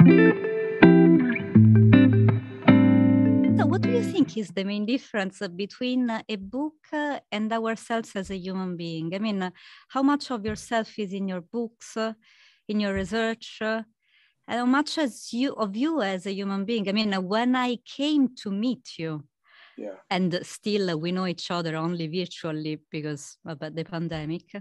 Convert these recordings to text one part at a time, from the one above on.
So what do you think is the main difference between a book and ourselves as a human being? I mean, how much of yourself is in your books, in your research, and how much of you as a human being? I mean, when I came to meet you, yeah, and still we know each other only virtually because of the pandemic.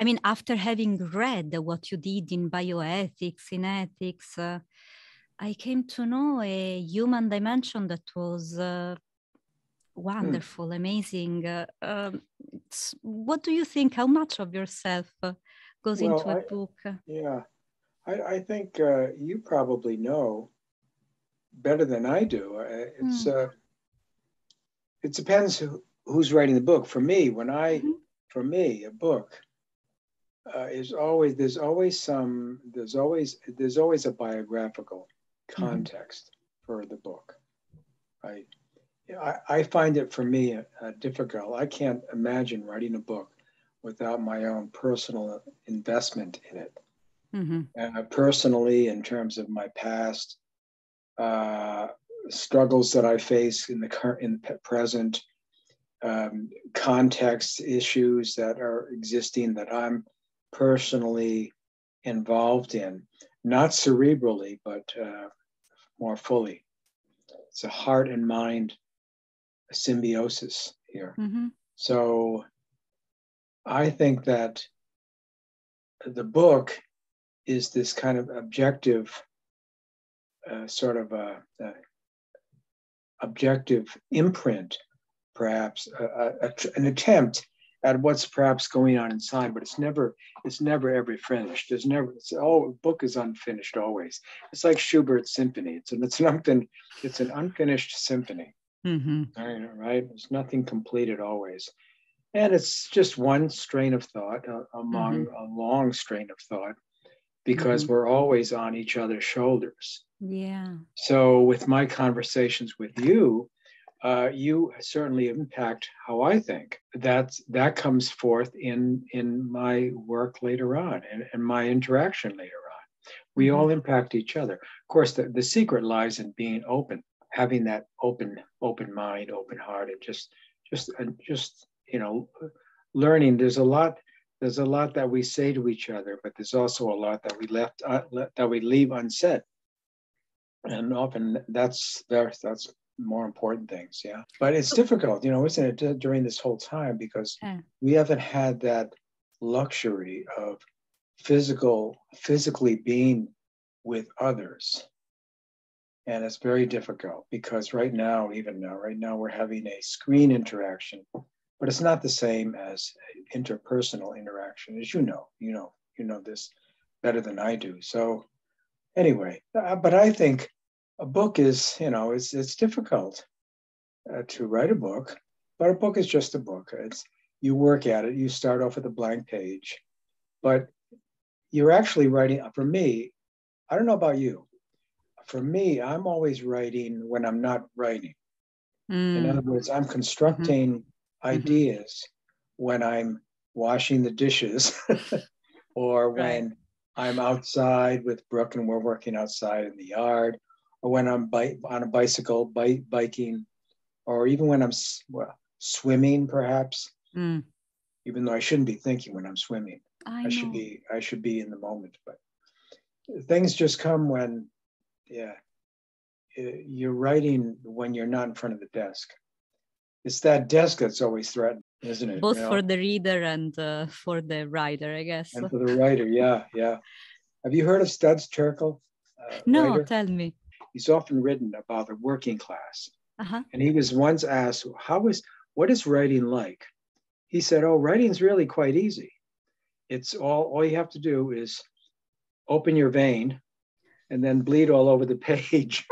I mean, after having read what you did in bioethics, in ethics, I came to know a human dimension that was wonderful, amazing. What do you think? How much of yourself goes well, into a book? yeah, I think you probably know better than I do. It depends who's writing the book. For me, for me, a book is always there's always a biographical context for the book, right? I find it for me difficult. I can't imagine writing a book without my own personal investment in it. Personally, in terms of my past struggles that I face in the present, context issues that are existing that I'm personally involved in, not cerebrally, but more fully. It's a heart and mind symbiosis here. So I think that the book is this kind of objective, sort of objective imprint, perhaps an attempt at what's perhaps going on inside, but it's never ever finished. Book is unfinished always. It's like Schubert's symphony. It's an unfinished symphony. Right? There's nothing completed always. And it's just one strain of thought among a long strain of thought, because we're always on each other's shoulders. Yeah. So with my conversations with you, you certainly impact how I think. That comes forth in my work later on and my interaction later on. We all impact each other. Of course, the secret lies in being open, having that open mind, open heart, and just learning. There's a lot that we say to each other, but there's also a lot that we leave unsaid, and often that's more important things. Yeah, but it's difficult, isn't it, during this whole time, because we haven't had that luxury of physically being with others. And it's very difficult because right now we're having a screen interaction, but it's not the same as interpersonal interaction, as you know this better than I do. So anyway, but I think a book is, it's difficult to write a book, but a book is just a book. You work at it, you start off with a blank page, but you're actually writing. For me, I don't know about you. For me, I'm always writing when I'm not writing. In other words, I'm constructing ideas when I'm washing the dishes or when I'm outside with Brooke and we're working outside in the yard, or when I'm on a bicycle, biking, or even when I'm swimming, perhaps, even though I shouldn't be thinking when I'm swimming. I should be in the moment. But things just come when, you're writing when you're not in front of the desk. It's that desk that's always threatened, isn't it? Both for the reader and for the writer, I guess. And for the writer, yeah. Have you heard of Studs Terkel? No, writer? Tell me. He's often written about the working class. And he was once asked, what is writing like? He said, writing's really quite easy. It's all you have to do is open your vein and then bleed all over the page.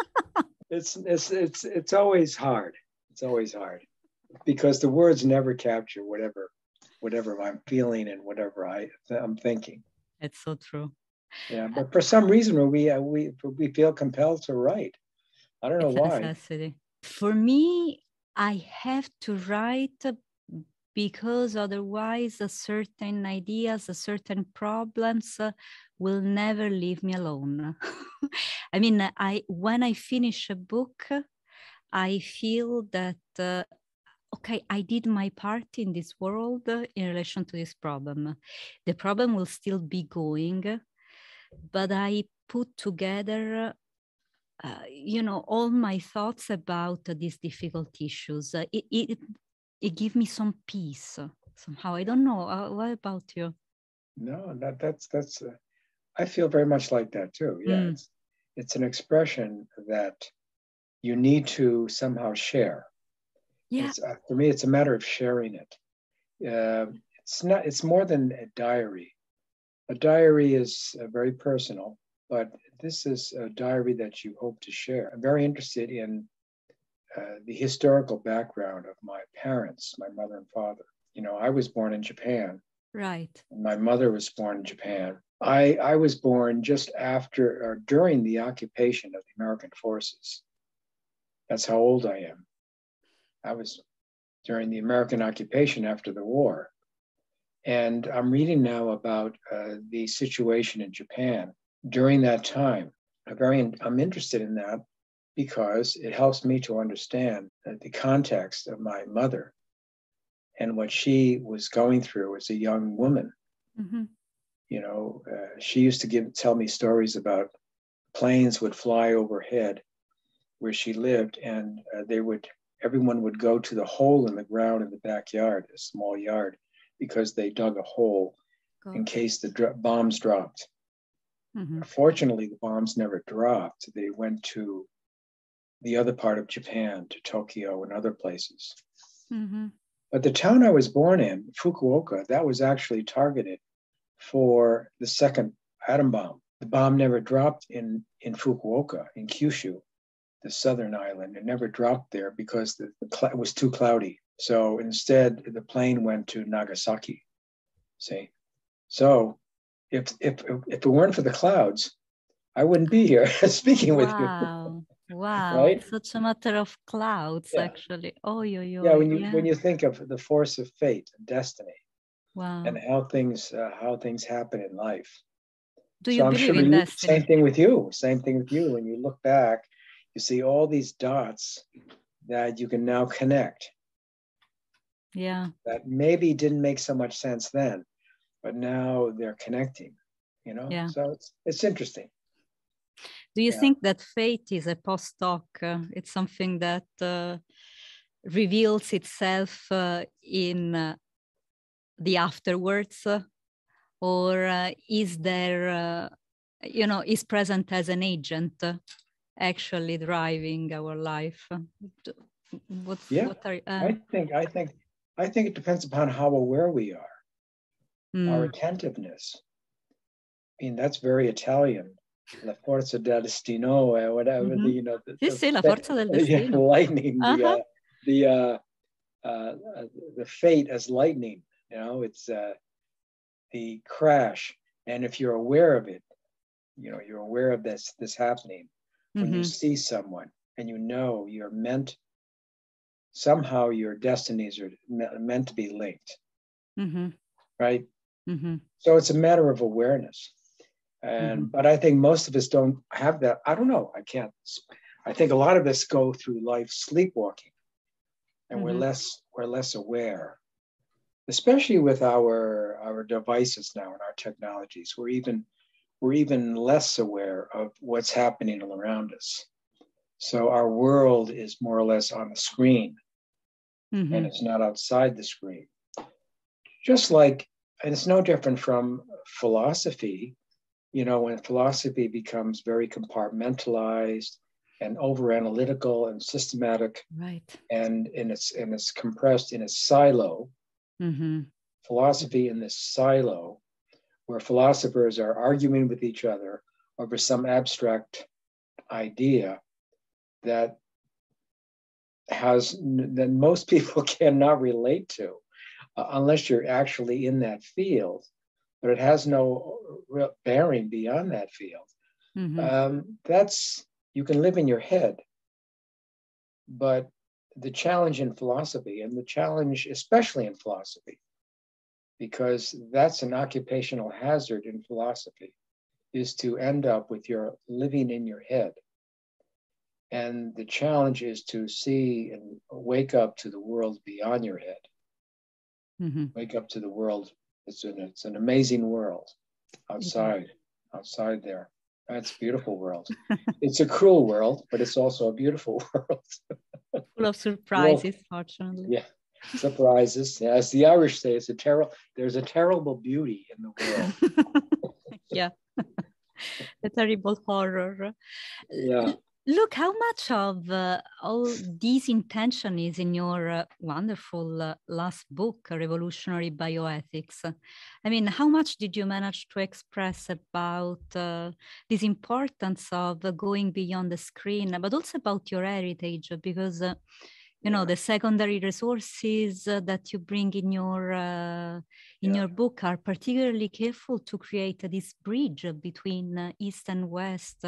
It's always hard. It's always hard because the words never capture whatever I'm feeling and whatever I'm thinking. It's so true. Yeah, but for some reason we feel compelled to write. I don't know why. Necessity. For me, I have to write because otherwise certain ideas, certain problems will never leave me alone. I mean, when I finish a book, I feel that, okay, I did my part in this world in relation to this problem. The problem will still be going, but I put together all my thoughts about these difficult issues. It gives me some peace somehow. I don't know. What about you? No, that's I feel very much like that too. Yeah, it's an expression that you need to somehow share. Yeah. For me, it's a matter of sharing it. It's more than a diary. A diary is very personal, but this is a diary that you hope to share. I'm very interested in the historical background of my parents, my mother and father. I was born in Japan. Right. My mother was born in Japan. I was born just after or during the occupation of the American forces. That's how old I am. I was during the American occupation after the war. And I'm reading now about the situation in Japan during that time. I'm interested in that because it helps me to understand the context of my mother and what she was going through as a young woman. Mm-hmm. She used to tell me stories about planes would fly overhead where she lived, and everyone would go to the hole in the ground in the backyard, a small yard, because they dug a hole in case the bombs dropped. Mm-hmm. Fortunately, the bombs never dropped. They went to the other part of Japan, to Tokyo and other places. Mm-hmm. But the town I was born in, Fukuoka, that was actually targeted for the second atom bomb. The bomb never dropped in Fukuoka, in Kyushu, the southern island. It never dropped there because it was too cloudy. So instead, the plane went to Nagasaki. See? So if it weren't for the clouds, I wouldn't be here speaking with you. Wow, right? It's such a matter of clouds, actually. Yeah, when you think of the force of fate and destiny, and how things happen in life. Do you believe in destiny? Same thing with you. Same thing with you. When you look back, you see all these dots that you can now connect. Yeah. That maybe didn't make so much sense then, but now they're connecting. Yeah. So it's interesting. Do you think that fate is a post hoc? It's something that reveals itself in the afterwards, or is there, is present as an agent actually driving our life? What are I think it depends upon how aware we are, our attentiveness. I mean, that's very Italian. La forza del destino, whatever. Mm-hmm. La forza del destino. Lightning, the fate as lightning. It's the crash, and if you're aware of it, you're aware of this happening. When you see someone, and you're meant. Somehow, your destinies are meant to be linked, right? So it's a matter of awareness. But I think most of us don't have that. I don't know. I think a lot of us go through life sleepwalking, and we're less aware, especially with our devices now and our technologies. We're even less aware of what's happening around us. So our world is more or less on the screen, and it's not outside the screen. Just like, and it's no different from philosophy. When philosophy becomes very compartmentalized and over analytical and systematic, right, and it's compressed in a silo. Philosophy in this silo, where philosophers are arguing with each other over some abstract idea that most people cannot relate to, unless you're actually in that field. But it has no real bearing beyond that field. You can live in your head, but the challenge in philosophy, and the challenge especially in philosophy, because that's an occupational hazard in philosophy, is to end up with your living in your head. And the challenge is to see and wake up to the world beyond your head. Mm-hmm. Wake up to the world. It's an amazing world outside there. It's a beautiful world. It's a cruel world, but it's also a beautiful world. Full of surprises, fortunately. Yeah, surprises. As the Irish say, there's a terrible beauty in the world. Yeah, a terrible horror. Yeah. Look, how much of all this intention is in your wonderful last book, Revolutionary Bioethics. I mean, how much did you manage to express about this importance of going beyond the screen, but also about your heritage? Because, you know, the secondary resources that you bring in your book are particularly careful to create this bridge between East and West.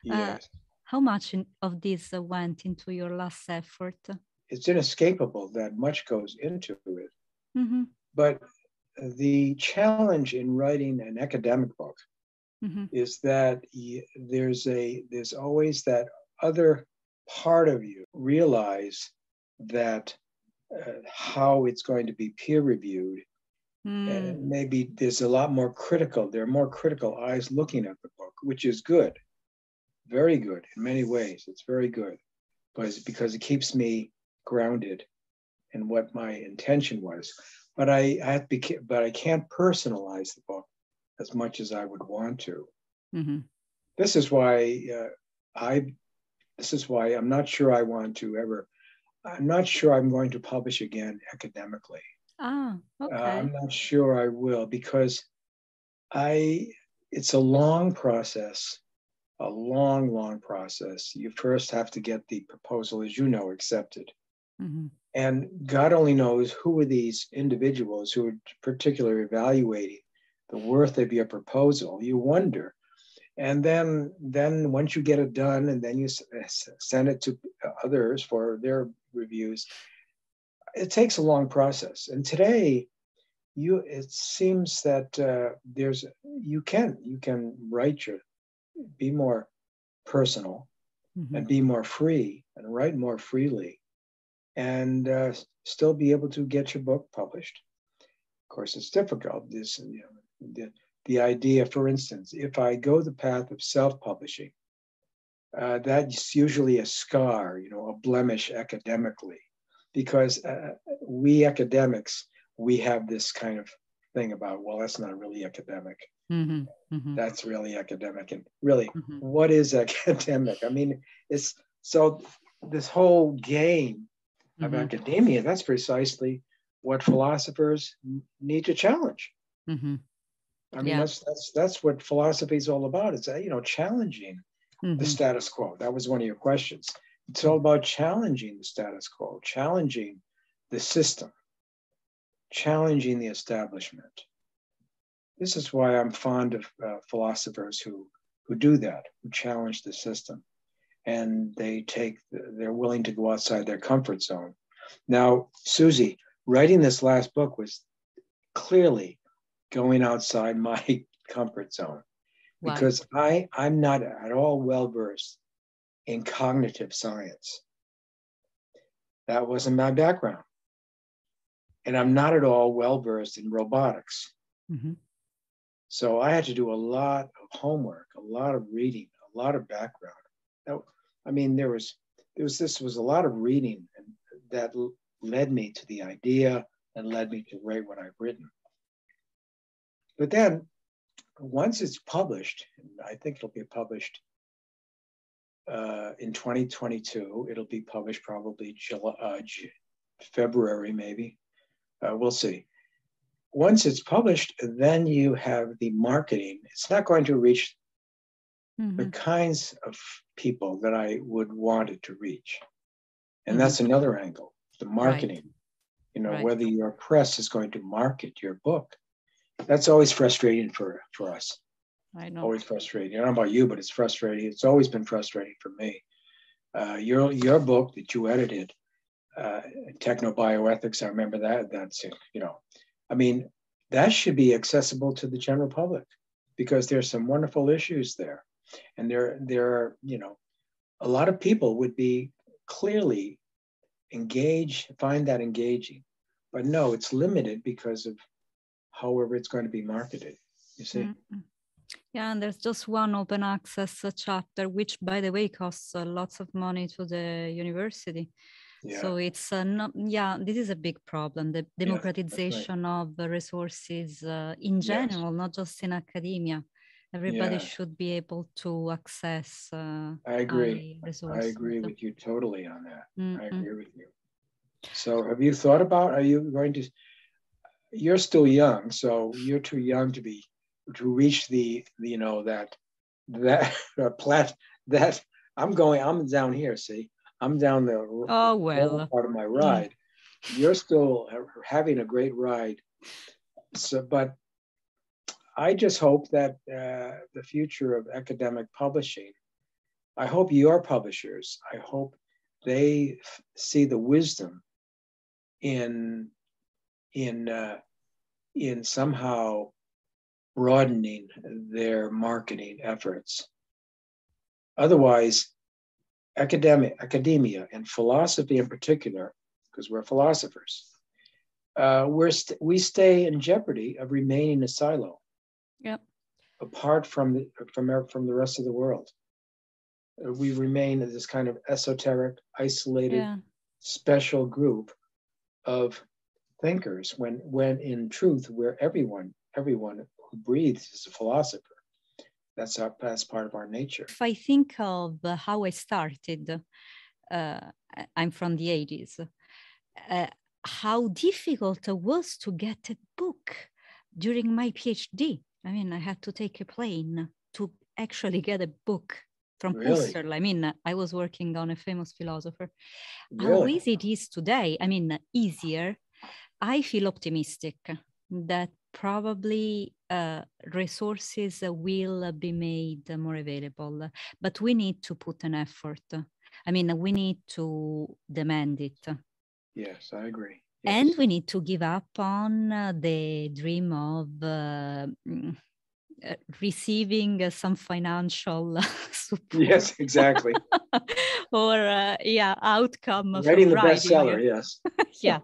Yes. How much of this went into your last effort? It's inescapable that much goes into it. Mm-hmm. But the challenge in writing an academic book is that there's always that other part of you realize that how it's going to be peer reviewed. And maybe there's a lot more critical. There are more critical eyes looking at the book, which is good. Very good in many ways. It's very good, but because it keeps me grounded in what my intention was. But I can't personalize the book as much as I would want to. Mm-hmm. This is why I'm not sure I want to ever. I'm not sure I'm going to publish again academically. Ah, okay. I'm not sure I will, because it's a long process. A long process. You first have to get the proposal, as you know, accepted. Mm-hmm. And God only knows who are these individuals who are particularly evaluating the worth of your proposal. You wonder. And then once you get it done, and then you send it to others for their reviews, it takes a long process. And today, it seems that you can write be more personal and be more free and write more freely and still be able to get your book published. Of course, it's difficult. The idea, for instance, if I go the path of self-publishing, that's usually a scar, a blemish academically, because we academics, we have this kind of thing about, well, that's not really academic. Mm-hmm. Mm-hmm. That's really academic. And really, what is academic? I mean, it's so this whole game of academia, that's precisely what philosophers need to challenge. Mm-hmm. I mean, that's what philosophy is all about. It's, challenging the status quo. That was one of your questions. It's all about challenging the status quo, challenging the system, challenging the establishment. This is why I'm fond of philosophers who do that, who challenge the system, and they're willing to go outside their comfort zone. Now, Susie, writing this last book was clearly going outside my comfort zone. Why? Because I'm not at all well-versed in cognitive science. That wasn't my background. And I'm not at all well-versed in robotics. Mm-hmm. So I had to do a lot of homework, a lot of reading, a lot of background. There was a lot of reading, and that led me to the idea and led me to write what I've written. But then once it's published, and I think it'll be published in 2022, it'll be published probably February, maybe. We'll see. Once it's published, then you have the marketing. It's not going to reach the kinds of people that I would want it to reach. And that's another angle, the marketing. Right. Whether your press is going to market your book. That's always frustrating for us. I know. Always frustrating. I don't know about you, but it's frustrating. It's always been frustrating for me. Your book that you edited technobioethics. I remember that. That's, you know, I mean, that should be accessible to the general public because there's some wonderful issues there. And there are, you know, a lot of people would be clearly engaged, find that engaging. But no, it's limited because of however it's going to be marketed, you see? Mm-hmm. Yeah, and there's just one open access chapter, which, by the way, costs lots of money to the university. Yeah. So it's not, yeah, this is a big problem, the democratization of resources in general, not just in academia. Everybody should be able to access I agree. resources. I agree with you totally on that. Mm-hmm. I agree with you. So have you thought about, are you going to, you're still young, so you're too young to reach the you know, that I'm down here, see? I'm down the part of my ride. You're still having a great ride. So, but I just hope that the future of academic publishing, I hope your publishers, I hope they see the wisdom in somehow broadening their marketing efforts. Otherwise, academia and philosophy in particular, because we're philosophers, we stay in jeopardy of remaining a silo, apart from the rest of the world. We remain as this kind of esoteric, isolated, special group of thinkers, when in truth we're everyone who breathes is a philosopher. That's part of our nature. If I think of how I started, I'm from the 80s, how difficult it was to get a book during my PhD. I mean, I had to take a plane to actually get a book from Husserl. I mean, I was working on a famous philosopher. How easy it is today, I mean, easier. I feel optimistic that probably resources will be made more available, but we need to put an effort. I mean, we need to demand it. Yes, I agree. Yes. And we need to give up on the dream of receiving some financial support. Yes, exactly. Or outcome. Writing the writing. Bestseller, yes. Yeah.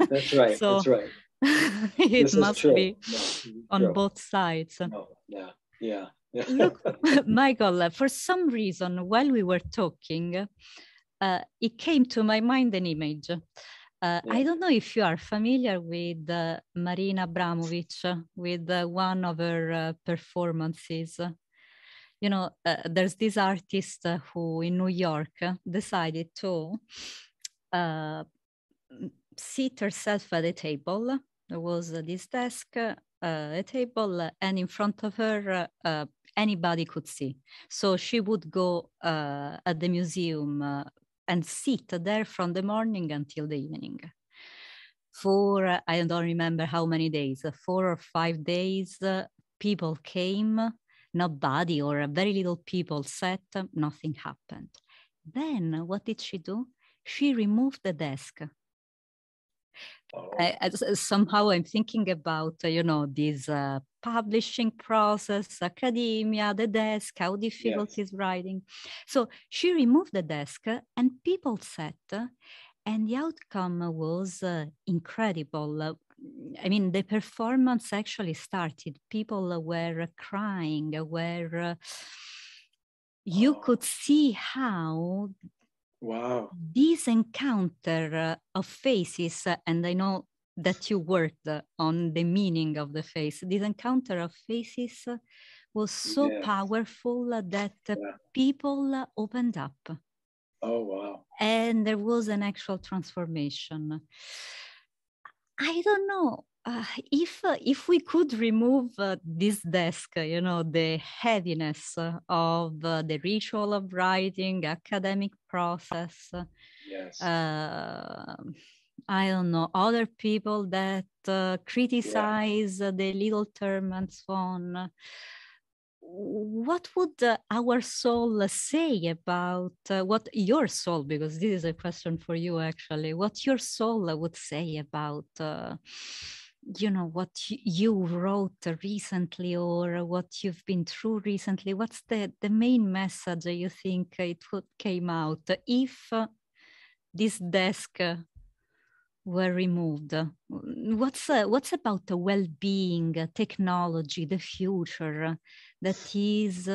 That's right. So, that's right. It must be on both sides. Yeah. Look, Michael, for some reason, while we were talking, it came to my mind an image. I don't know if you are familiar with Marina Abramovic, with one of her performances. You know, there's this artist who in New York decided to sit herself at a table. There was this desk, a table, and in front of her, anybody could see. So she would go at the museum and sit there from the morning until the evening. For, I don't remember how many days, 4 or 5 days, people came, nobody or very little people sat, nothing happened. Then what did she do? She removed the desk. Somehow I'm thinking about, this publishing process, academia, the desk, how difficult is writing. So she removed the desk and people sat, and the outcome was incredible. I mean, the performance actually started. People were crying, you could see how this encounter of faces, and I know that you worked on the meaning of the face, this encounter of faces was so powerful that people opened up. Oh, wow. And there was an actual transformation. I don't know if we could remove this desk, the heaviness of the ritual of writing, academic process. Yes. I don't know, other people that criticize the little term and so on. what would our soul say about what your soul, because this is a question for you actually, what your soul would say about what you wrote recently or what you've been through recently? What's the main message you think it would came out if this desk were removed? What's about the well-being, technology, the future that is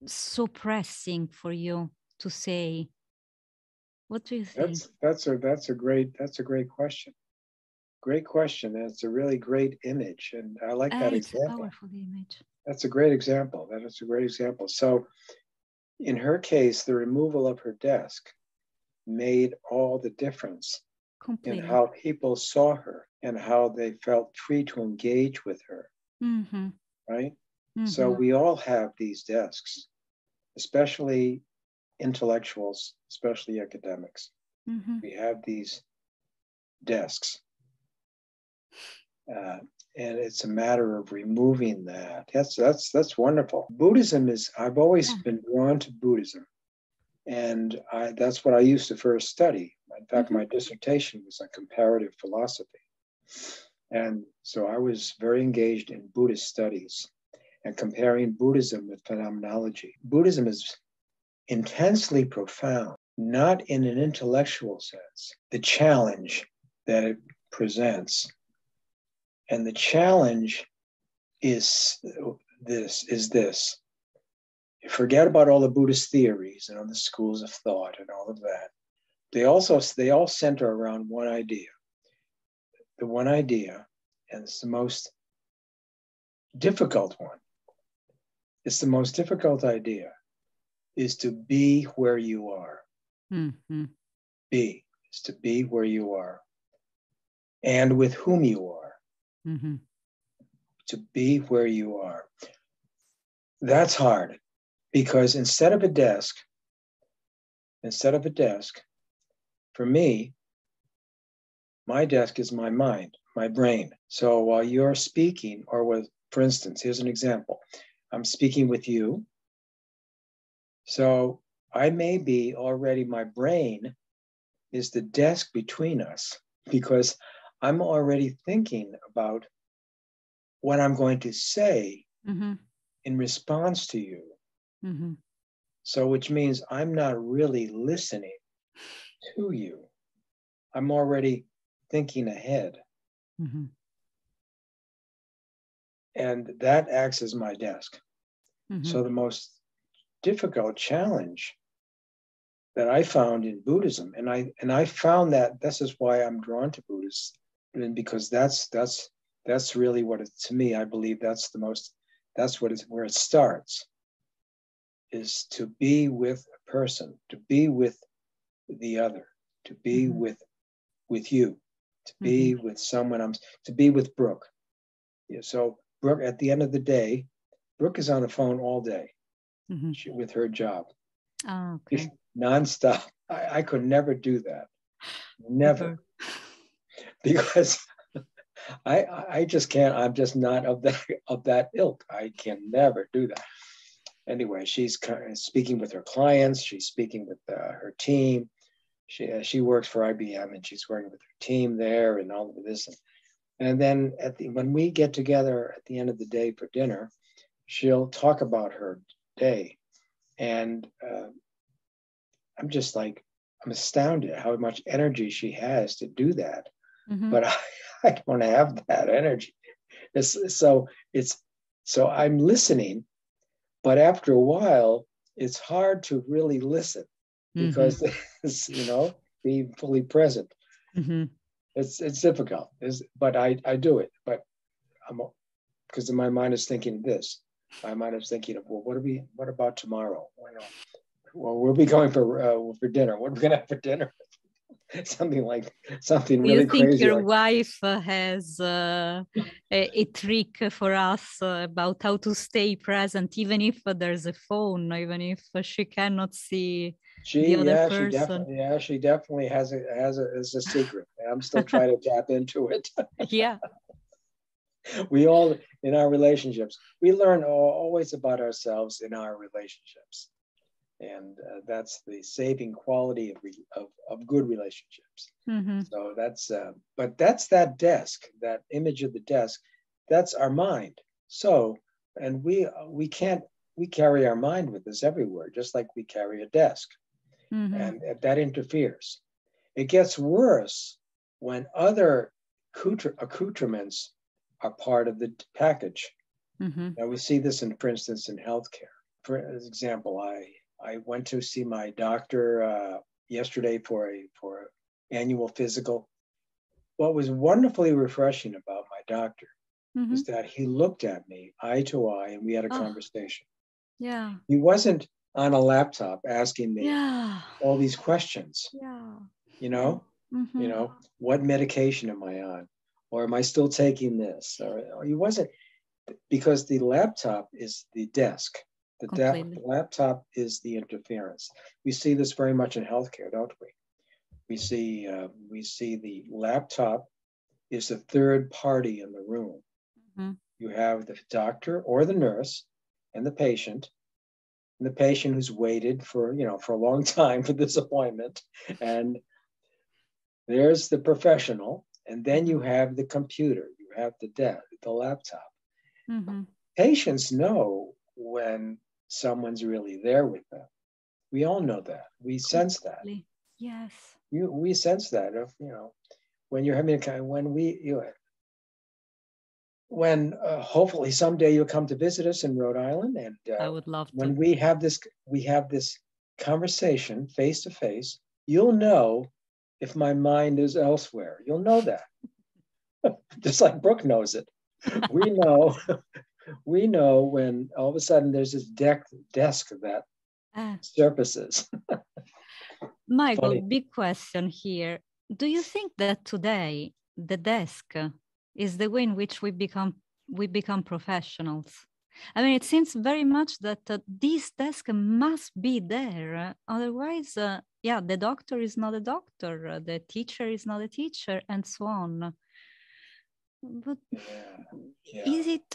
so pressing for you to say? What do you think? That's a great question. Great question. And it's a really great image. And I like that it's example. A powerful image. That's a great example. That is a great example. So in her case, the removal of her desk made all the difference Completely. in how people saw her and how they felt free to engage with her. Mm-hmm. Right? Mm-hmm. So we all have these desks, especially intellectuals, especially academics. Mm-hmm. We have these desks. And it's a matter of removing that. That's wonderful. Buddhism is, I've always been drawn to Buddhism. And that's what I used to first study. In fact, my dissertation was on comparative philosophy. And so I was very engaged in Buddhist studies and comparing Buddhism with phenomenology. Buddhism is intensely profound, not in an intellectual sense. The challenge that it presents, and the challenge is this. Forget about all the Buddhist theories and all the schools of thought and all of that. They all center around one idea. The one idea, and it's the most difficult one. It's the most difficult idea, is to be where you are. Mm-hmm. Be is to be where you are, and with whom you are. Mm-hmm. To be where you are. That's hard, because instead of a desk, for me, my desk is my mind, my brain. So while you're speaking, for instance, here's an example. I'm speaking with you. So I may be already, my brain is the desk between us, because I'm already thinking about what I'm going to say in response to you. Mm-hmm. So which means I'm not really listening to you. I'm already thinking ahead. Mm-hmm. And that acts as my desk. Mm-hmm. So the most difficult challenge that I found in Buddhism, and I found that this is why I'm drawn to Buddhism, because that's really what it, to me, I believe where it starts, is to be with a person, to be with the other, to be with you, to be with someone, to be with Brooke. Yeah, so Brooke, at the end of the day, Brooke is on the phone all day with her job. Oh, okay. Nonstop. I could never do that. Never. Because I just can't. I'm just not of that ilk. I can never do that. Anyway, she's speaking with her clients. She's speaking with her team. She works for IBM, and she's working with her team there and all of this. And then when we get together at the end of the day for dinner, she'll talk about her day. And I'm astounded how much energy she has to do that. But I don't have that energy. So I'm listening, but after a while, it's hard to really listen, because being fully present. It's difficult. But I do it. But because my mind is thinking this. My mind is thinking of, well, what about tomorrow? Well, we'll be going for dinner. What are we gonna have for dinner? something really crazy. You think your wife has a trick for us about how to stay present, even if there's a phone, even if she cannot see the other person? She definitely has a secret. I'm still trying to tap into it. Yeah. We all, in our relationships, we learn always about ourselves in our relationships. And that's the saving quality of good relationships. Mm-hmm. So that's, but that's that desk, that image of the desk, that's our mind. So, and we carry our mind with us everywhere, just like we carry a desk. Mm-hmm. And that interferes. It gets worse when other accoutrements are part of the package. Mm-hmm. Now we see this for instance, in healthcare. For example, I went to see my doctor yesterday for annual physical. What was wonderfully refreshing about my doctor Mm-hmm. is that he looked at me eye to eye and we had a Oh, conversation. yeah. He wasn't on a laptop asking me Yeah. all these questions. Yeah. You know, Mm-hmm. what medication am I on, or am I still taking this? Or he wasn't, because the laptop is the desk. The laptop is the interference. We see this very much in healthcare, don't we? We see the laptop is the third party in the room. Mm-hmm. You have the doctor or the nurse and the patient who's waited for a long time for this appointment, and there's the professional, and then you have the computer, you have the laptop. Mm-hmm. Patients know when someone's really there with them. We all know that. We sense that. Yes. We sense that. If when you're having when hopefully someday you'll come to visit us in Rhode Island, and I would love to. when we have this conversation face to face, you'll know if my mind is elsewhere. You'll know that. Just like Brooke knows it. We know when all of a sudden there's this desk that surfaces. Michael, Funny. big question here. Do you think that today the desk is the way in which we become professionals? I mean, it seems very much that this desk must be there. Otherwise, the doctor is not a doctor, the teacher is not a teacher, and so on. But is it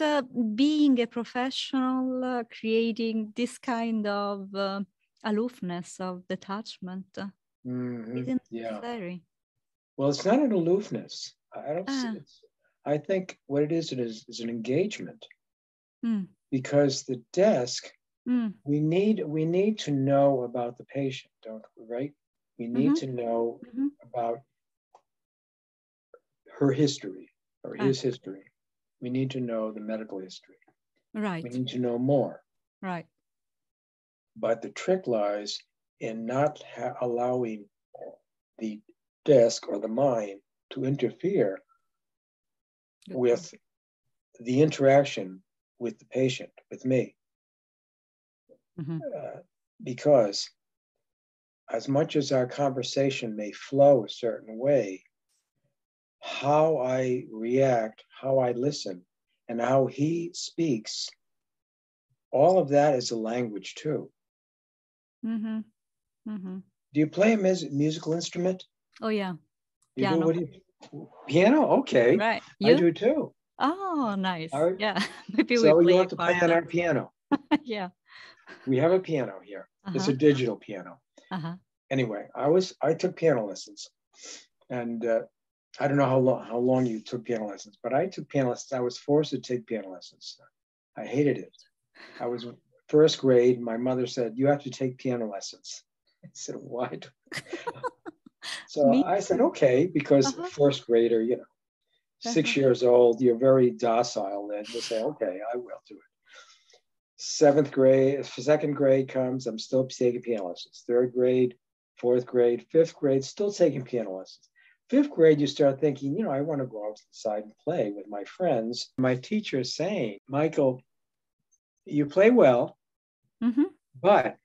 being a professional creating this kind of aloofness, of detachment? Isn't necessary? Well, it's not an aloofness. I don't see it. I think what it is an engagement. Because the desk, we need to know about the patient, don't we, right? We need to know about her history or his history. We need to know the medical history. Right. We need to know more. Right. But the trick lies in not allowing the desk or the mind to interfere with the interaction with the patient, with me. Because as much as our conversation may flow a certain way, how I react, how I listen, and how he speaks, all of that is a language too. Do you play a musical instrument? Oh, yeah. You piano. Do? Piano? Okay. Right. I do too. Oh, nice. Right. Yeah. Maybe so we play you have to play on our piano. Yeah. We have a piano here. It's a digital piano. Anyway, I took piano lessons, and I don't know how long you took piano lessons, but I took piano lessons. I was forced to take piano lessons. I hated it. I was first grade. My mother said, "You have to take piano lessons." I said, "Why?" So I said, "Okay," because first grader, 6 years old, you're very docile. Then you say, "Okay, I will do it." Second grade comes, I'm still taking piano lessons. Third grade, fourth grade, fifth grade, still taking piano lessons. Fifth grade, you start thinking, I want to go out to the side and play with my friends. My teacher is saying, "Michael, you play well, but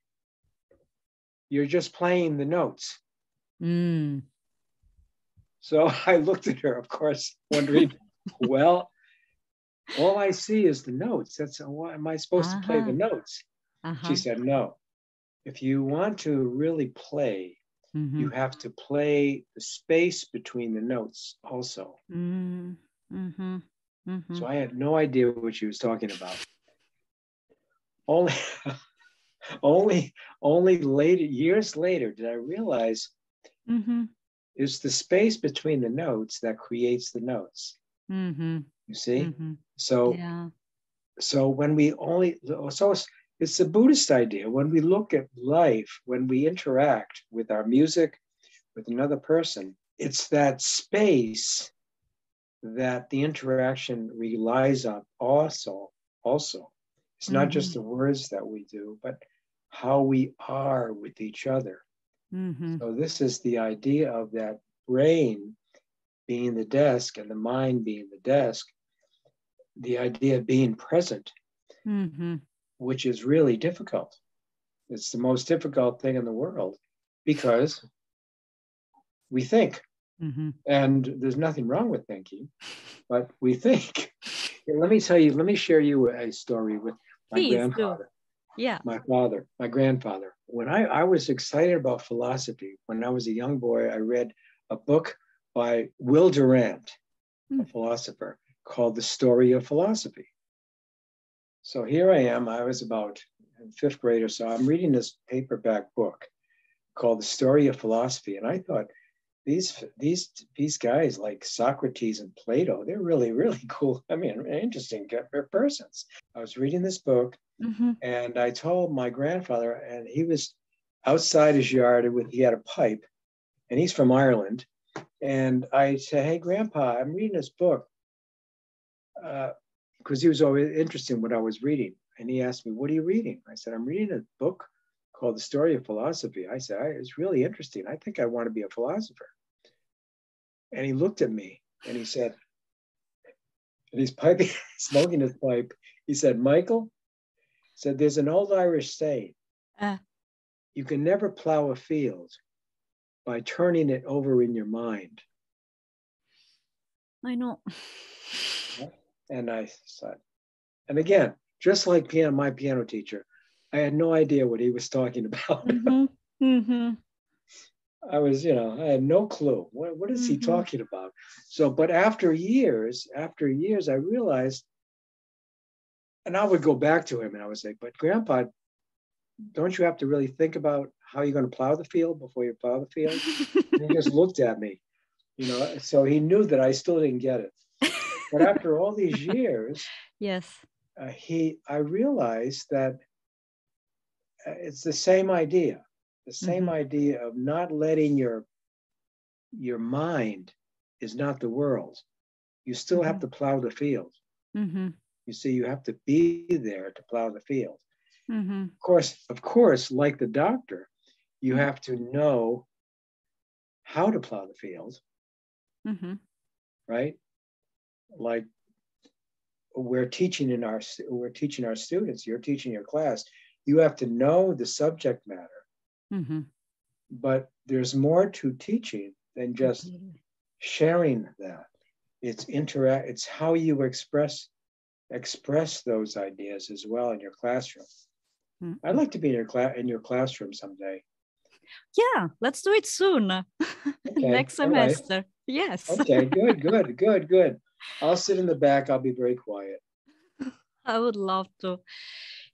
you're just playing the notes." So I looked at her, of course, wondering, well, all I see is the notes. Why am I supposed to play the notes? She said, "No, if you want to really play, you have to play the space between the notes also." Mm-hmm. So I had no idea what she was talking about. Only, only later, years later, did I realize Mm-hmm. it's the space between the notes that creates the notes. Mm-hmm. You see? Mm-hmm. So, Yeah. so when we only, so it's the Buddhist idea. When we look at life, when we interact with our music, with another person, it's that space that the interaction relies on also. It's not just the words that we do, but how we are with each other. Mm-hmm. So this is the idea of that brain being the desk and the mind being the desk, the idea of being present, Mm-hmm. which is really difficult. It's the most difficult thing in the world because we think. Mm-hmm. And there's nothing wrong with thinking, but we think. Let me share you a story with my Please do. grandfather. Yeah. My grandfather. When I was excited about philosophy, when I was a young boy, I read a book by Will Durant, a philosopher, called The Story of Philosophy. So here I am, I was about in fifth grade or so. I'm reading this paperback book called The Story of Philosophy. And I thought, these guys like Socrates and Plato, they're really, really cool. I mean, interesting persons. I was reading this book and I told my grandfather, and he was outside his yard he had a pipe, and he's from Ireland. And I said, hey, Grandpa, I'm reading this book. Because he was always interested in what I was reading. And he asked me, what are you reading? I said, I'm reading a book called The Story of Philosophy. I said, it's really interesting. I think I want to be a philosopher. And he looked at me and he said, and he's piping, smoking his pipe. He said, Michael, said, there's an old Irish saying, you can never plow a field by turning it over in your mind. I know. And I said, and again, just like my piano teacher, I had no idea what he was talking about. I had no clue. What is he talking about? So, but after years, I realized, and I would go back to him and I would say, but Grandpa, don't you have to really think about how you're going to plow the field before you plow the field? And he just looked at me, so he knew that I still didn't get it. But after all these years, yes, I realized that it's the same idea of not letting your mind is not the world. You still have to plow the field. You see, you have to be there to plow the field. Of course, like the doctor, you have to know how to plow the field, right? Like we're teaching our students, you're teaching your class, you have to know the subject matter. But there's more to teaching than just sharing that. It's how you express those ideas as well in your classroom. I'd like to be in your classroom someday. Yeah, let's do it soon. Okay, next semester. Right. Yes. Okay, good. I'll sit in the back. I'll be very quiet. I would love to.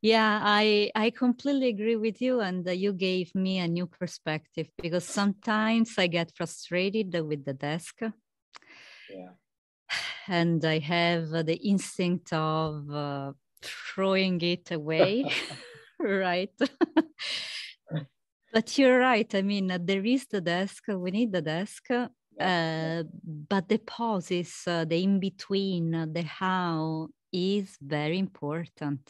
Yeah, I completely agree with you. And you gave me a new perspective because sometimes I get frustrated with the desk. Yeah. And I have the instinct of throwing it away, right? But you're right. I mean, there is the desk. We need the desk. But the pauses, the in-between, the how is very important.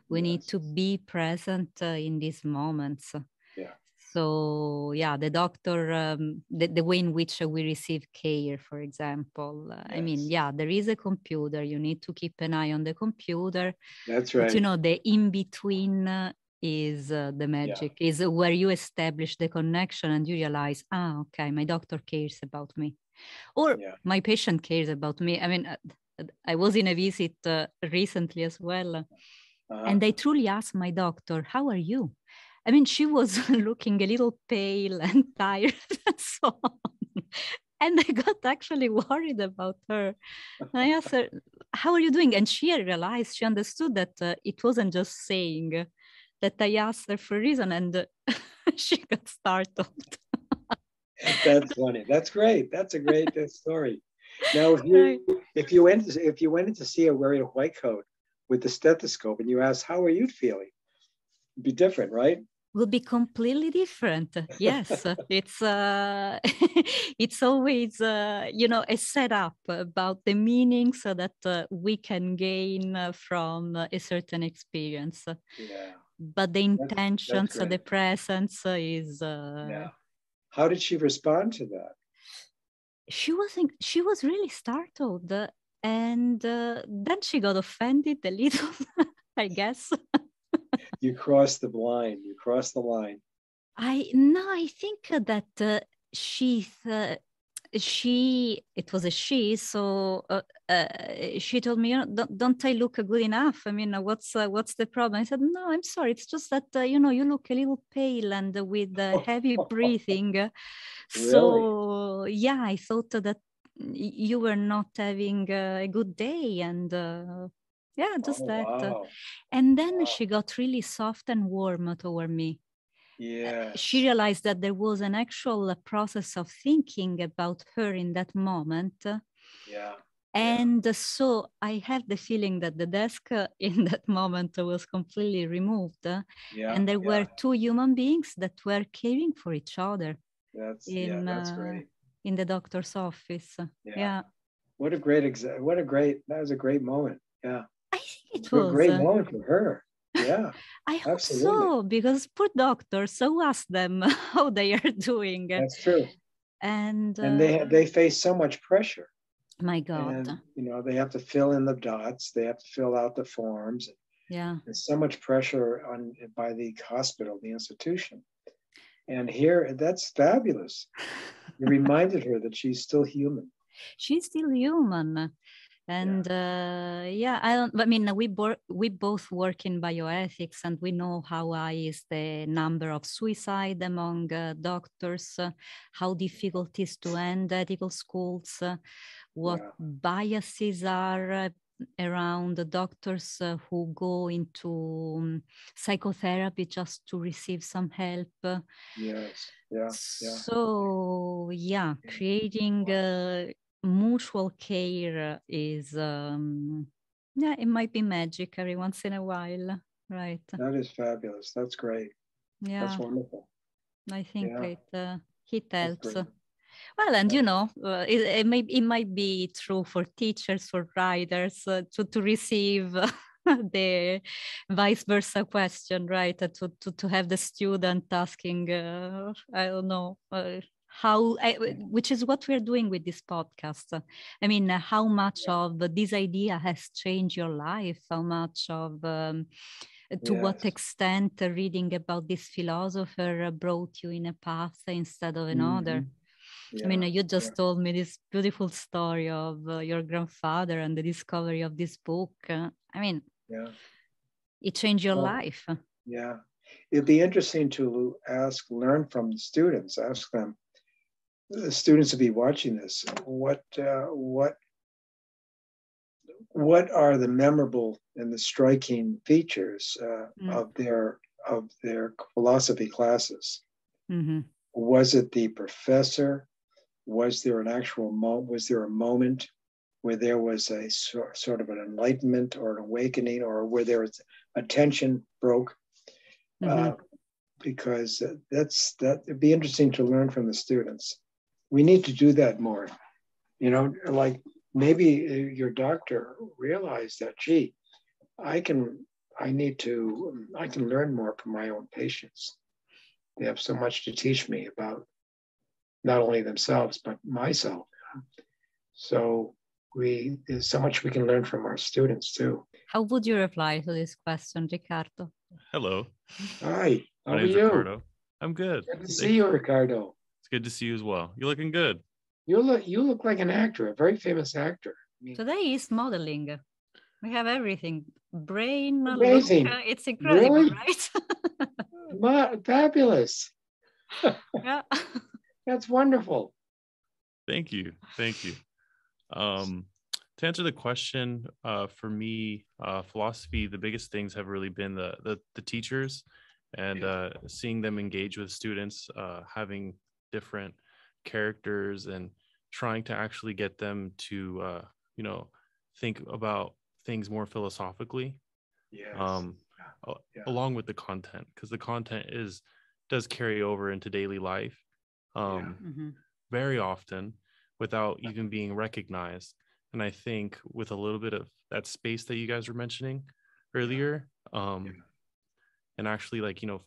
We need to be present in these moments. Yeah. So yeah, the doctor, the way in which we receive care, for example. I mean, yeah, there is a computer. You need to keep an eye on the computer. That's right. But the in-between is the magic, is where you establish the connection and you realize, okay, my doctor cares about me. Or my patient cares about me. I mean, I was in a visit recently as well. And I truly asked my doctor, how are you? I mean, she was looking a little pale and tired and so on. And I got actually worried about her. And I asked her, how are you doing? And she realized, she understood that it wasn't just saying that I asked her for a reason, and she got startled. That's funny. That's great. That's a great story. Now, Right. if you went in to see her wearing a white coat with the stethoscope, and you asked, "How are you feeling?" It'd be different, right? Will be completely different. Yes, it's it's always a setup about the meaning so that we can gain from a certain experience. Yeah, But the that's intentions, great. the presence is. Yeah. How did she respond to that? She was really startled, and then she got offended a little, I guess. You crossed the line. You crossed the line. I think that it was a she, so she told me, don't I look good enough? I mean, what's the problem? I said, no, I'm sorry, it's just that you look a little pale and with heavy breathing. Really? So yeah, I thought that you were not having a good day, and yeah, just Oh, that. wow. And then Wow. she got really soft and warm toward me. She Yes. realized that there was an actual process of thinking about her in that moment. Yeah. Yeah. And so I have the feeling that the desk in that moment was completely removed. Yeah. And there Yeah. were two human beings that were caring for each other That's in great. in the doctor's office. Yeah. Yeah, What a that was a great moment. Yeah. I think it A was. great moment for her. Yeah. I hope Absolutely. so, because poor doctors, so ask them how they are doing. That's true. And And they face so much pressure. my God, And they have to fill in the dots, they have to fill out the forms. yeah. There's so much pressure by the hospital, the institution. And here, that's fabulous. You reminded her that she's still human. She's still human. And yeah, I mean, we both work in bioethics, and we know how high is the number of suicide among doctors, how difficult it is to end ethical schools, what biases are around the doctors who go into psychotherapy just to receive some help. Yes. Yeah. Yeah. So yeah, creating mutual care is yeah, it might be magic every once in a while, right? That is fabulous. That's great. Yeah, That's wonderful. I think Yeah. it That's helps. great. Well, and it might be true for teachers, for writers, to receive the vice versa question, right? To have the student asking, I don't know, which is what we're doing with this podcast. I mean, how much of this idea has changed your life? How much of to what Yes. extent reading about this philosopher brought you in a path instead of another? Yeah. I mean, you just told me this beautiful story of your grandfather and the discovery of this book. I mean, it changed your life. Yeah. It'd be interesting to learn from the students, ask them, the students will be watching this, what are the memorable and the striking features of their philosophy classes? Mm-hmm. Was it the professor? Was there was there a moment where there was a sort of an enlightenment or an awakening, or where there was attention broke? Because it'd be interesting to learn from the students. We need to do that more. Like maybe your doctor realized that, gee, I can learn more from my own patients. They have so much to teach me about not only themselves, but myself. So there's so much we can learn from our students too. How would you reply to this question, Riccardo? Hello. Hi, how My are name's you? Ricardo. I'm good. Good to see you, Ricardo. It's good to see you as well. You're looking good. You look like an actor, a very famous actor. Today is modeling. We have everything. Brain, amazing. Look, it's incredible, really? Right? Fabulous. Yeah. That's wonderful. Thank you. To answer the question, for me, philosophy, the biggest things have really been the teachers and seeing them engage with students, having different characters and trying to actually get them to, think about things more philosophically, Yes. along with the content, because the content does carry over into daily life very often without even being recognized. And I think with a little bit of that space that you guys were mentioning earlier, and actually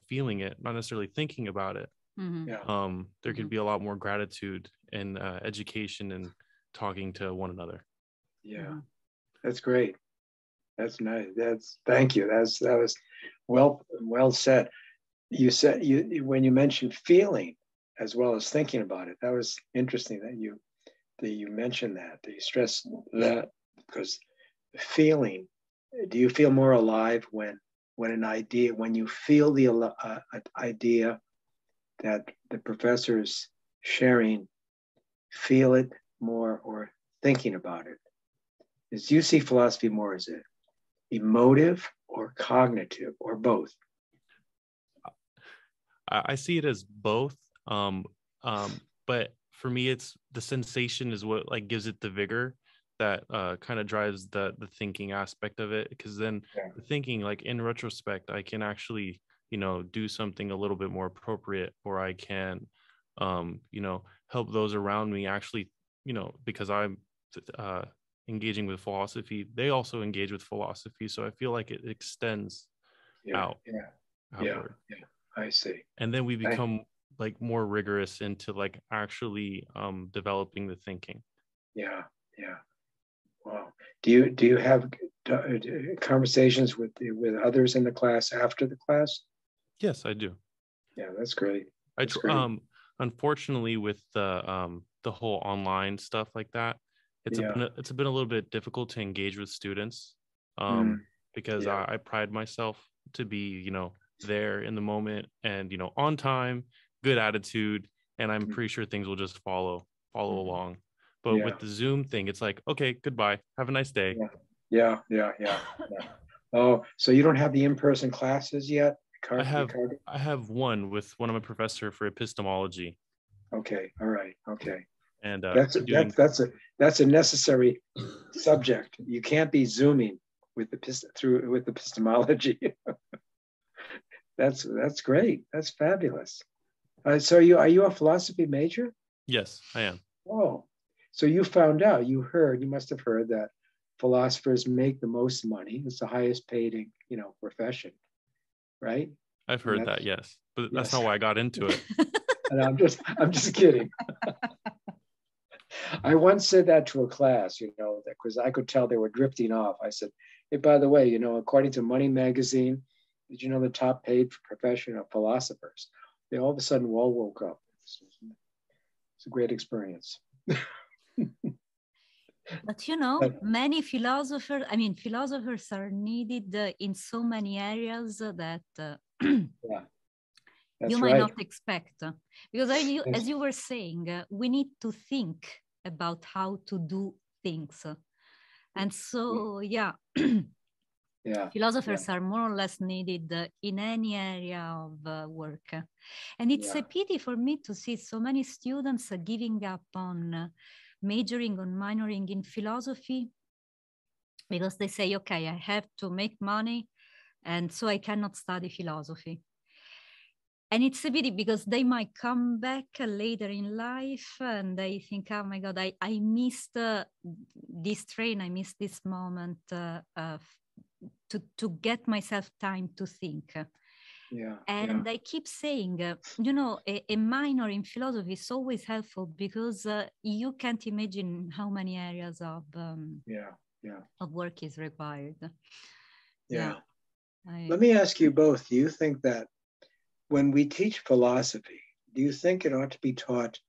feeling it, not necessarily thinking about it, there could be a lot more gratitude and education and talking to one another. Yeah, that's great. That's nice. Thank you. That was well said. You said when you mentioned feeling as well as thinking about it, that was interesting that you mentioned that you stressed that, because feeling, do you feel more alive when you feel the idea that the professor's sharing, feel it more, or thinking about it? Do you see philosophy more as it emotive or cognitive, or both? I see it as both, but for me, it's the sensation is what gives it the vigor that kind of drives the thinking aspect of it. Because then the thinking, in retrospect, I can actually do something a little bit more appropriate, or I can help those around me actually, because I'm engaging with philosophy, they also engage with philosophy, so I feel like it extends outward. I see. And then we become more rigorous into actually developing the thinking. Wow. Do you have conversations with others in the class after the class? Yes, I do. Yeah, that's great. Unfortunately, with the whole online stuff like that, it's been a little bit difficult to engage with students, because I pride myself to be there in the moment and on time, good attitude, and I'm pretty sure things will just follow along. But with the Zoom thing, it's okay, goodbye, have a nice day. Yeah. Oh, so you don't have the in-person classes yet? I have one with one of my professor for epistemology. Okay, all right, okay. And that's a necessary subject. You can't be Zooming with epistemology. That's great. That's fabulous. So are you a philosophy major? Yes, I am. Oh, so you must have heard that philosophers make the most money. It's the highest paid, profession, right? I've heard that, yes, but that's not why I got into it. And I'm just kidding. I once said that to a class, because I could tell they were drifting off. I said, hey, by the way, according to Money Magazine, did you know the top paid profession of philosophers? They all of a sudden all woke up. It's a great experience. But many philosophers are needed in so many areas that you might not expect. Because as you were saying, we need to think about how to do things. And so, philosophers are more or less needed in any area of work. And it's a pity for me to see so many students giving up on majoring or minoring in philosophy, because they say, okay, I have to make money, and so I cannot study philosophy. And it's a pity, because they might come back later in life and they think, oh my God, I missed this train, I missed this moment to get myself time to think. And I keep saying, a minor in philosophy is always helpful, because you can't imagine how many areas of work is required. Let me ask you both, do you think that when we teach philosophy, do you think it ought to be taught?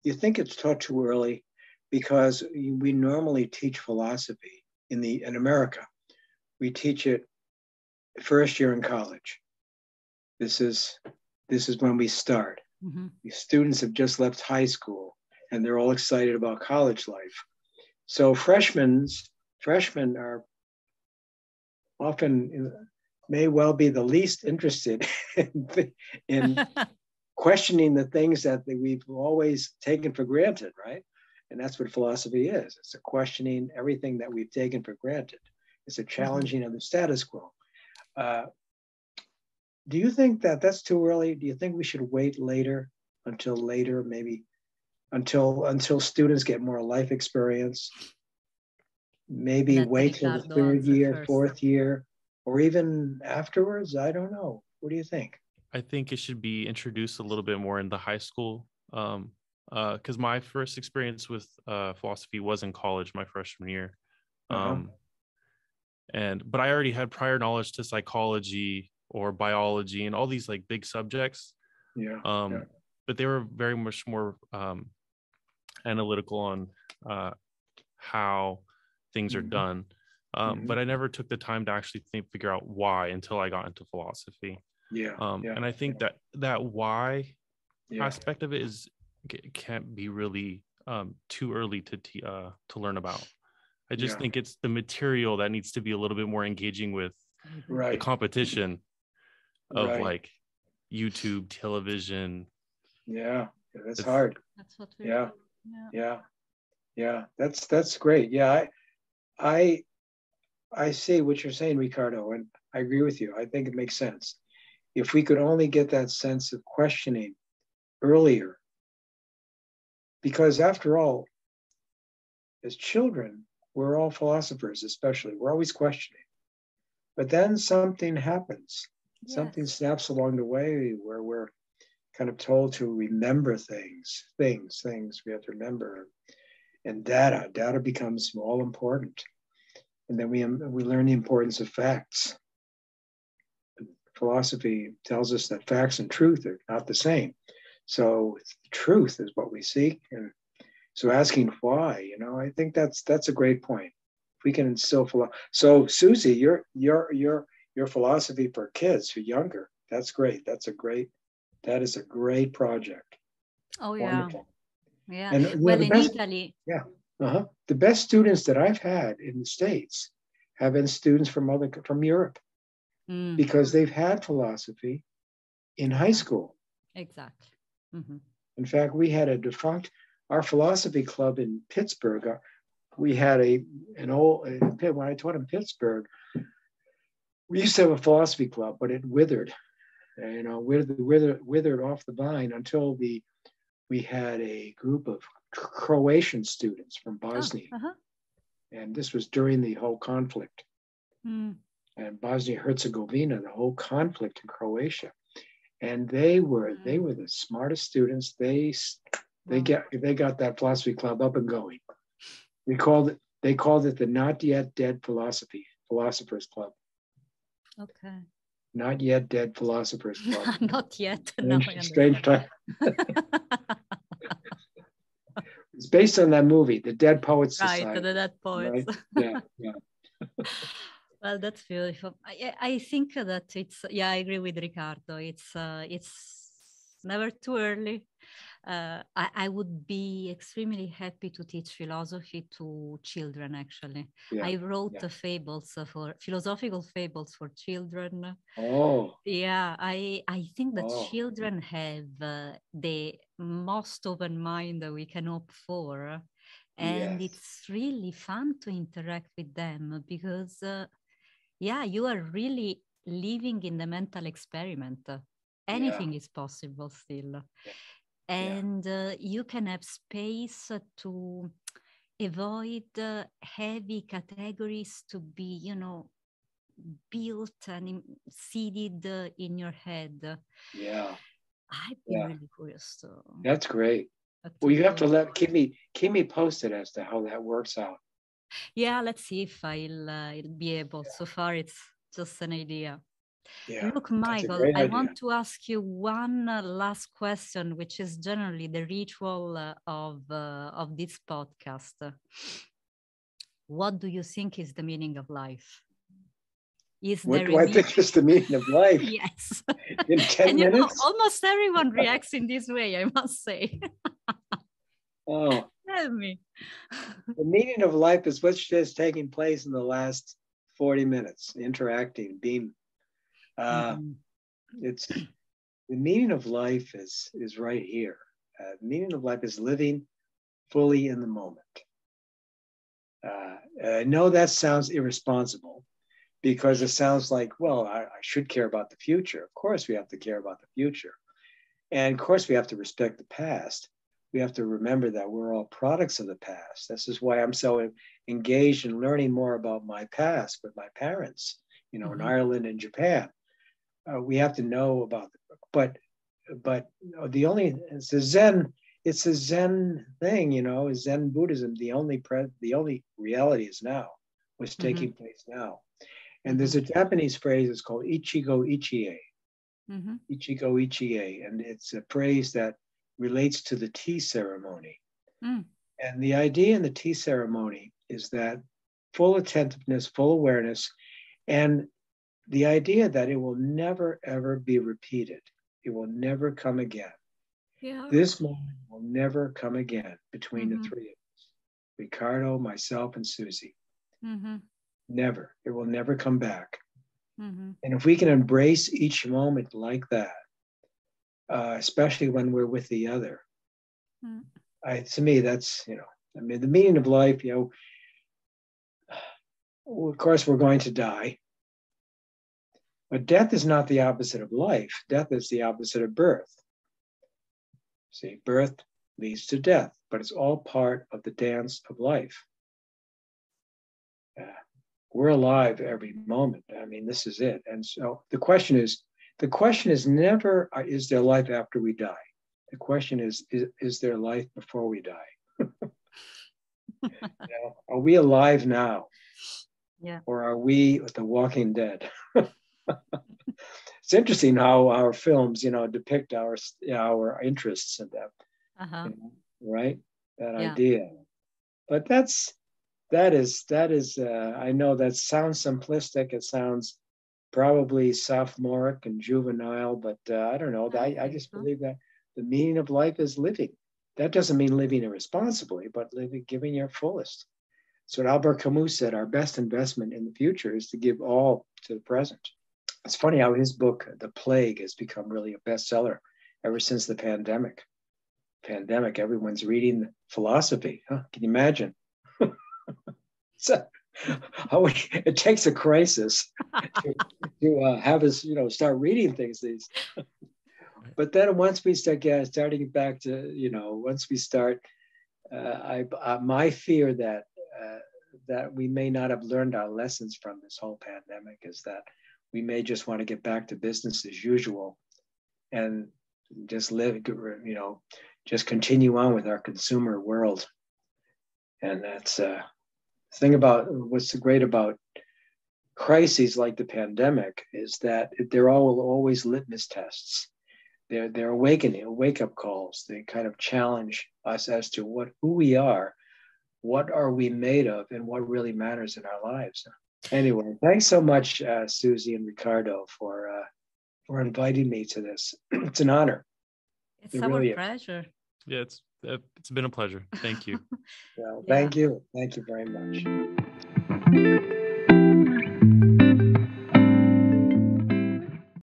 Do you think it's taught too early? Because we normally teach philosophy in America. We teach it first year in college. This is when we start. The students have just left high school and they're all excited about college life. So freshmen are often may well be the least interested in questioning the things that we've always taken for granted, right? And that's what philosophy is. It's a questioning everything that we've taken for granted. It's a challenging of the status quo. Do you think that that's too early? Do you think we should wait until later, maybe until students get more life experience? Maybe wait till the third year, fourth year, or even afterwards? I don't know. What do you think? I think it should be introduced a little bit more in the high school. Because my first experience with philosophy was in college, my freshman year. But I already had prior knowledge to psychology or biology and all these like big subjects. But they were very much more analytical on how things are done. But I never took the time to actually figure out why until I got into philosophy. And I think that why aspect of it can't be really too early to learn about. I just think it's the material that needs to be a little bit more engaging with the competition of like YouTube, television. That's hard. That's what we That's great. I see what you're saying, Ricardo, and I agree with you. I think it makes sense. If we could only get that sense of questioning earlier, because after all, as children, we're all philosophers, especially. We're always questioning. But then something happens. Something snaps along the way where we're kind of told to remember things. We have to remember. And data becomes all important. And then we learn the importance of facts. Philosophy tells us that facts and truth are not the same. So truth is what we seek. And so asking why, I think that's a great point. If we can instill so Susie, your philosophy for kids who are younger, that's great. That is a great project. Oh Wonderful. Yeah. And in Italy. The best students that I've had in the States have been students from Europe because they've had philosophy in high school. Exactly. In fact, we had our philosophy club in Pittsburgh. We had when I taught in Pittsburgh, we used to have a philosophy club, but it withered, withered off the vine until we had a group of Croatian students from Bosnia. And this was during the whole conflict. And Bosnia-Herzegovina, the whole conflict in Croatia. And they were the smartest students. They got that philosophy club up and going. They called it the Not Yet Dead Philosophers Club. Okay. Not Yet Dead Philosophers Club. Not yet. Strange time. It's based on that movie, The Dead Poets Society. Right, The Dead Poets. Right? Yeah. Well, that's beautiful. I think that I agree with Ricardo. It's never too early. I would be extremely happy to teach philosophy to children, actually. I wrote philosophical fables for children. I think that children have the most open mind that we can hope for. And it's really fun to interact with them because, you are really living in the mental experiment. Anything is possible still. And you can have space to avoid heavy categories to be, built and seeded in your head. I'd be really curious. That's great. Well, you have to keep me posted as to how that works out. Yeah, let's see if I'll be able. So far, it's just an idea. Look, Michael, I want to ask you one last question, which is generally the ritual of this podcast. What do you think is the meaning of life? What do I think is the meaning of life? Yes. In 10 minutes? Almost everyone reacts in this way, I must say. Oh. Tell me. The meaning of life is what's just taking place in the last 40 minutes, interacting, being. It's the meaning of life is right here. The meaning of life is living fully in the moment. I know that sounds irresponsible because it sounds like, well, I should care about the future. Of course, we have to care about the future. And of course, we have to respect the past. We have to remember that we're all products of the past. This is why I'm so engaged in learning more about my past with my parents, in Ireland and Japan. We have to know about, but the only, it's a Zen thing, Zen Buddhism. The only reality is now, what's taking place now. And there's a Japanese phrase, it's called Ichigo Ichie. Ichigo Ichie, and it's a phrase that relates to the tea ceremony. And the idea in the tea ceremony is that full attentiveness, full awareness, and the idea that it will never, ever be repeated. It will never come again. Yeah. This moment will never come again between the three of us, Ricardo, myself, and Susie. Never. It will never come back. And if we can embrace each moment like that, especially when we're with the other, to me, that's, the meaning of life, of course, we're going to die. But death is not the opposite of life. Death is the opposite of birth. See, birth leads to death, but it's all part of the dance of life. We're alive every moment. This is it. And so the question is never, is there life after we die? The question is there life before we die? Are we alive now? Yeah. Or are we the Walking Dead? It's interesting how our films, depict our interests in them, right? That idea. But that is. I know that sounds simplistic. It sounds probably sophomoric and juvenile, but I don't know. I just believe that the meaning of life is living. That doesn't mean living irresponsibly, but giving your fullest. So what Albert Camus said, our best investment in the future is to give all to the present. It's funny how his book, The Plague, has become really a bestseller ever since the pandemic. Everyone's reading philosophy. Huh? Can you imagine? So, it takes a crisis to have us, start reading things. But then once we start starting back to, once we start, my fear that we may not have learned our lessons from this whole pandemic is that we may just want to get back to business as usual and just live, just continue on with our consumer world. And that's the thing about what's great about crises like the pandemic is that they're always litmus tests. They're wake-up calls. They kind of challenge us as to who we are, what are we made of, and what really matters in our lives. Anyway, thanks so much, Susie and Ricardo, for inviting me to this. It's an honor. It's our pleasure. Yeah, it's been a pleasure. Thank you. Well, thank you. Thank you very much.